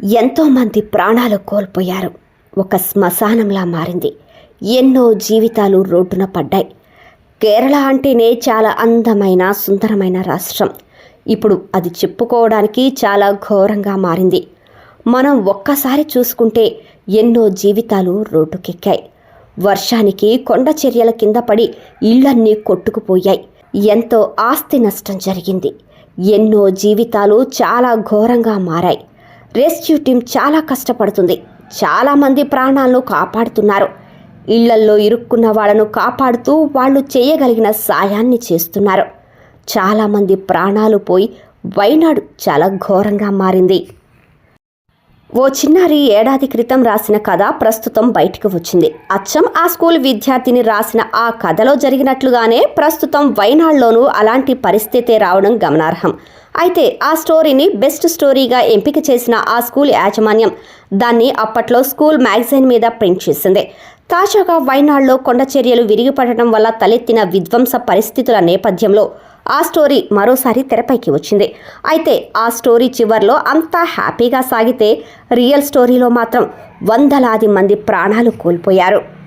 ఎంతోమంది ప్రాణాలు కోల్పోయారు. ఒక శ్మశానంలా మారింది. ఎన్నో జీవితాలు రోడ్డున పడ్డాయి. కేరళ అంటేనే చాలా అందమైన సుందరమైన రాష్ట్రం. ఇప్పుడు అది చెప్పుకోవడానికి చాలా ఘోరంగా మారింది. మనం ఒక్కసారి చూసుకుంటే ఎన్నో జీవితాలు రోడ్డుకెక్కాయి. వర్షానికి కొండ చర్యల కింద పడి ఇళ్లన్నీ కొట్టుకుపోయాయి. ఎంతో ఆస్తి నష్టం జరిగింది. ఎన్నో జీవితాలు చాలా ఘోరంగా మారాయి. రెస్క్యూ టీం చాలా కష్టపడుతుంది. చాలామంది ప్రాణాలను కాపాడుతున్నారు. ఇళ్లల్లో ఇరుక్కున్న వాళ్ళను కాపాడుతూ వాళ్ళు చేయగలిగిన సాయాన్ని చేస్తున్నారు. చాలామంది ప్రాణాలు పోయి వైనాడు చాలా ఘోరంగా మారింది. ఓ చిన్నారి ఏడాది క్రితం రాసిన కథ ప్రస్తుతం బయటకు వచ్చింది. అచ్చం ఆ స్కూల్ విద్యార్థిని రాసిన ఆ కథలో జరిగినట్లుగానే ప్రస్తుతం వైనాడ్లోనూ అలాంటి పరిస్థితే రావడం గమనార్హం. అయితే ఆ స్టోరీని బెస్ట్ స్టోరీగా ఎంపిక చేసిన ఆ స్కూల్ యాజమాన్యం దాన్ని అప్పట్లో స్కూల్ మ్యాగజైన్ మీద ప్రింట్ చేసింది. తాజాగా వైనాడ్లో కొండ చర్యలు విరిగిపడటం వల్ల తలెత్తిన విధ్వంస పరిస్థితుల నేపథ్యంలో ఆ స్టోరీ మరోసారి తెరపైకి వచ్చింది. అయితే ఆ స్టోరీ చివర్లో అంతా హ్యాపీగా సాగితే రియల్ స్టోరీలో మాత్రం వందలాది మంది ప్రాణాలు కోల్పోయారు.